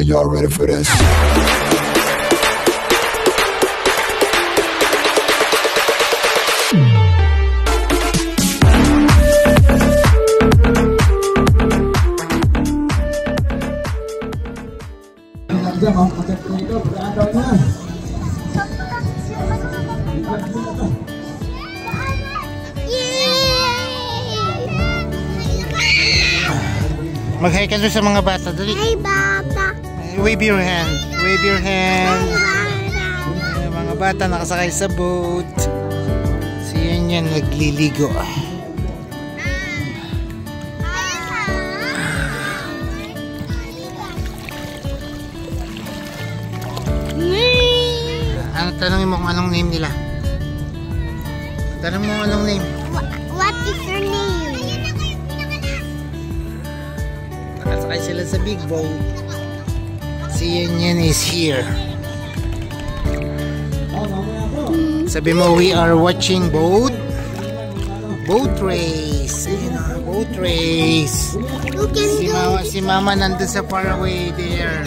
And y'all ready for this? Mag-hi ka doon sa mga bata, dali. Hi, bata. Wave your hand. Wave your hand. Yung mga bata nakasakay sa boat. So yan nagliligo. Ano, tanongin mo kung anong name nila. Tanong mo anong name. What is your name? Nakasakay sila sa big boat. Si Yan is here. Sabi mo, we are watching boat race. Boat race. Si mama nandun sa far away there.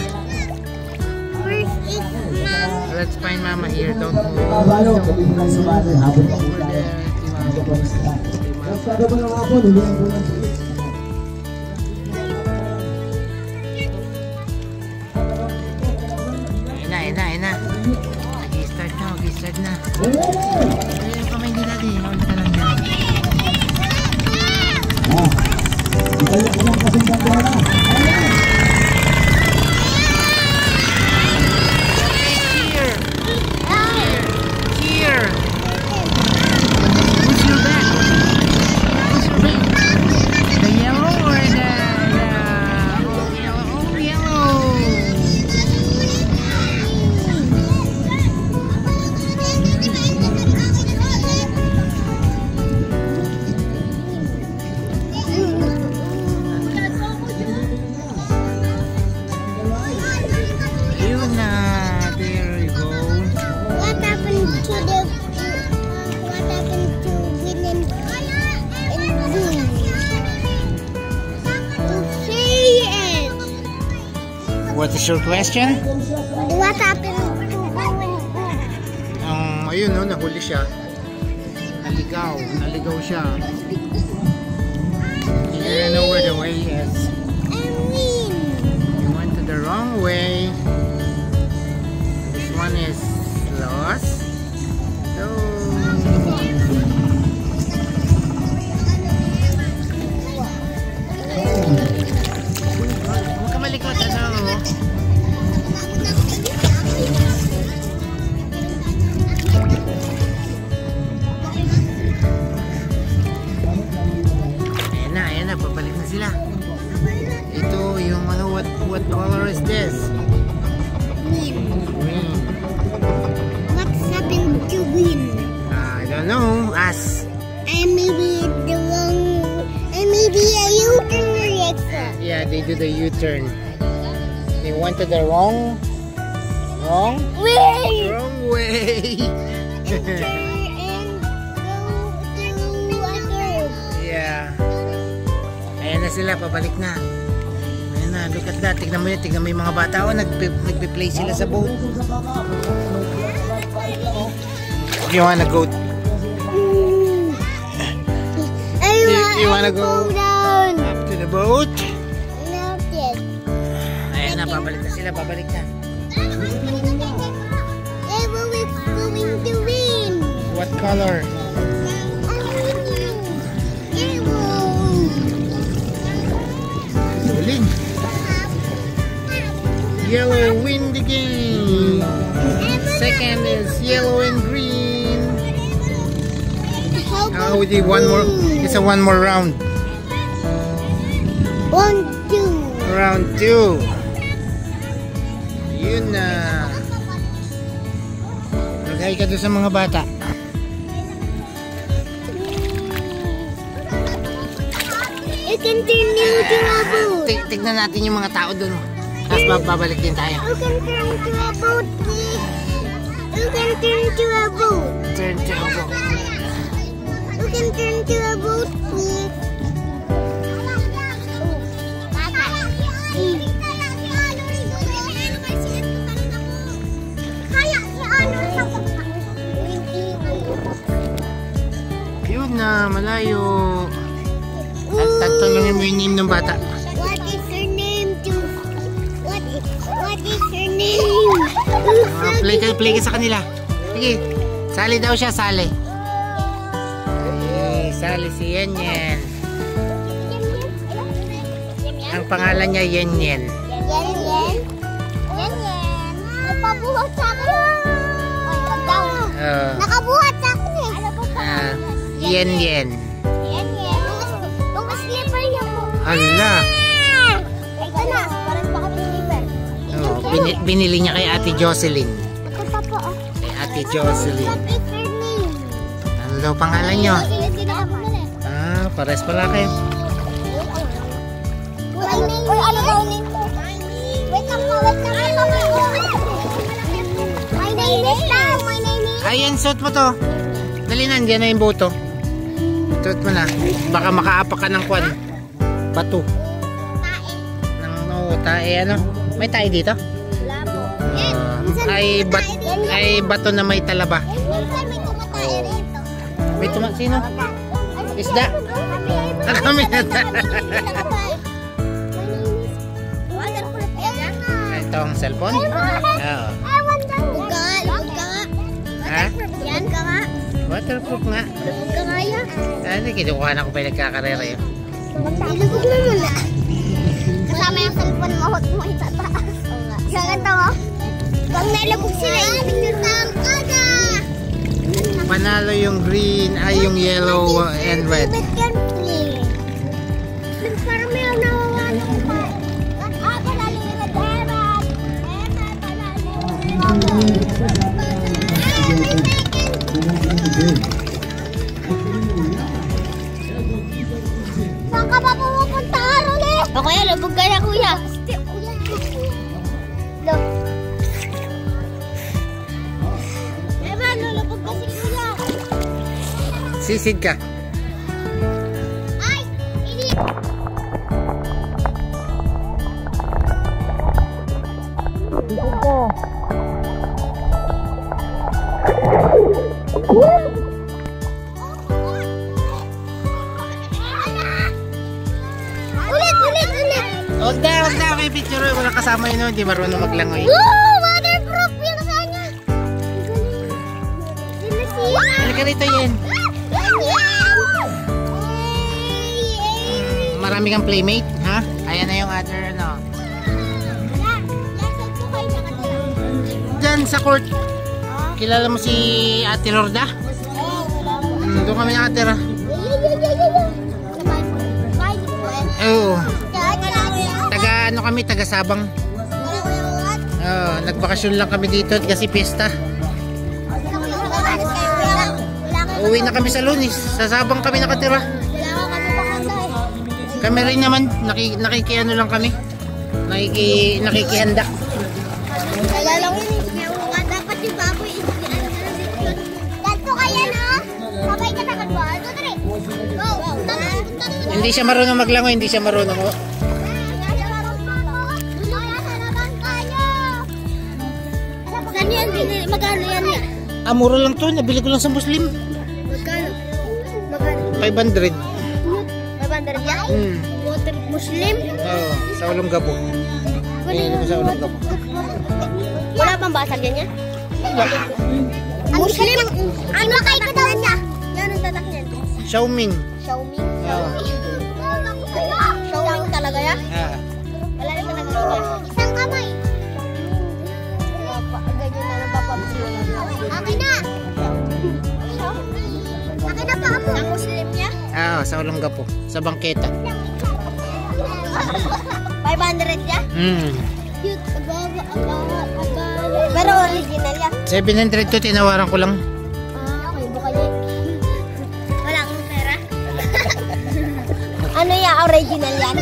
Where is Mama? Let's find mama here. Don't move. Ayun na. Nag-start na. Ayun yung kamay nila din. Hold ka lang dyan. Here. Who's your back? The yellow or the yellow? What is your question? What happened to Ayun no, nahuli siya. Naligaw siya. He didn't know where the way is. He went to the wrong way. This one is lost. So huwag ka malikot, ano? Ayan na, pabalik na sila. Ito yung ano, what color is this? green? Green. What's happened to green? I don't know. Ask. Maybe the wrong. Maybe a U-turn reaction. Yeah, they do the U-turn. They went to the wrong Way. way. And go to a curve. Yeah. Ayan na sila, pabalik na. Ayan na, look at that. Tignan mo yung mga bata. Nagpe-play sila sa boat. You wanna go? You wanna go down? up to the boat? Not yet. Ayan na, pabalik na sila, pabalik na. Everyone's going to win. What color? Duling. Yellow win the game. Second is yellow and green. Oh, we did one more. It's a one more round. 1, 2. Round 2. Yun na. Mag-hi ka doon sa mga bata. You can turn you to a boat. Tignan natin yung mga tao doon. Tapos babalik din tayo. You can turn to a boat, please. You can turn to a boat. Turn to a boat. You can turn to a boat, please. malayo. Tatanungin mo yung name ng bata. What is her name, too? What is her name? Play ka sa kanila. Sige, sali daw siya, sali. Sali si Yen. Ang pangalan niya Yen. Yan. Nakabuhat sa akin. Oy, wag daw. Nakabuhat sa akin eh. Yen. Yan. Yung slipper niya mo. Hala. Ito na. Parang baka slipper. Binili niya kay Ate Jocelyn. Ito pa po. Kay Ate Jocelyn. What is her name? Ano daw pangalan niyo? Pares pala kayo. Uy, ano daw name mo? Wait lang. My name is lang. My name is... Ayan, suot mo to. Dali na, dyan na yung boto. Suot mo na. Baka makaapak ka ng kwan. Bato. Tae. Ano? May tae dito? Wala po. Ay bato na may talaba. Minsan may tumatae rito. May sino? Isda? Kami na. Ito ang cellphone? Oo. Ha? Yan ka nga. Waterproof nga. Lubog ka nga yan. Ano, kinukuha na ko pa yung nagkakarera yun. Ilubog mo muna. Kasama yung cellphone mo, hot mo itataas. Gaganda mo? Pag nalabog sila, picture na ang kada. Panalo yung green, ay yung yellow and red. Parang may nawawala ko pa. Panalo yung red. Saan ka ba pumupunta, Arole? O kuya, lubog ka na kuya. Look. Eba, lulubog ka si kuya. Sisid ka. Ay, hindi. Huwag na, may picture. Wala kasama yun, hindi marunong maglangoy. Waterproof yung kanya. Halika rito yan. Marami kang playmate, ha? Ayan na yung other, ano. Diyan sa court. Kilala mo si Ate Lorda? Doon kami nakatira. Oo. Taga ano kami, taga Sabang. Nagbakasyon lang kami dito kasi piyesta. Uwi na kami sa Lunes. Sa Sabang kami nakatira. Kami rin naman, nakikiano lang kami. Nakikihanda. Dapat yung baboy ganto kaya na. Sabay ka na kadwa. Hindi siya marunong maglangoy, hindi siya marunong. Saan yan? Magkano yan yan? Mura lang to, nabili ko lang sa Muslim. Magkano? 500. 500 yan? Water Muslim? Oo, sa Olongapo. Sa Olongapo. Wala pang basag yan yan? Muslim? Ano kay ko daw niya? Yan ang tatak niyan. Xiaoming. Xiaomi? Oo. Xiaomi talaga yan? Wala rin talaga niya. Isang kamay. Ganyan na lang papabili. Akin na! Akin na pa ako. Ang Muslim niya? Sa Olongapo. Sa bangketa. 500 niya? Cute. Pero original yan. 700 to, tinawaran ko lang. Okay, buka niya. Wala akong pera. Ano yan? Original yan?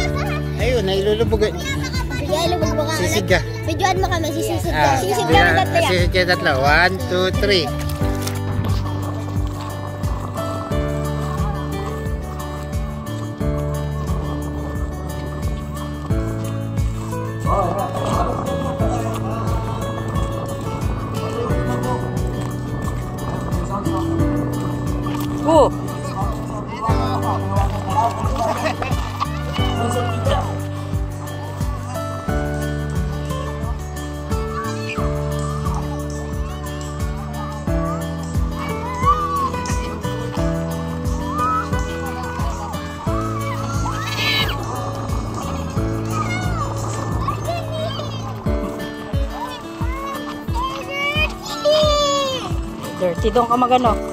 Ayun, nailulubog. Sige, lubog mo ka. Sisid ka. Videoan mo kami, sisisid ka. Sisisid ka ng tatlo yan. Sisid ka tatlo. 1, 2, 3. Si Dong ka magano.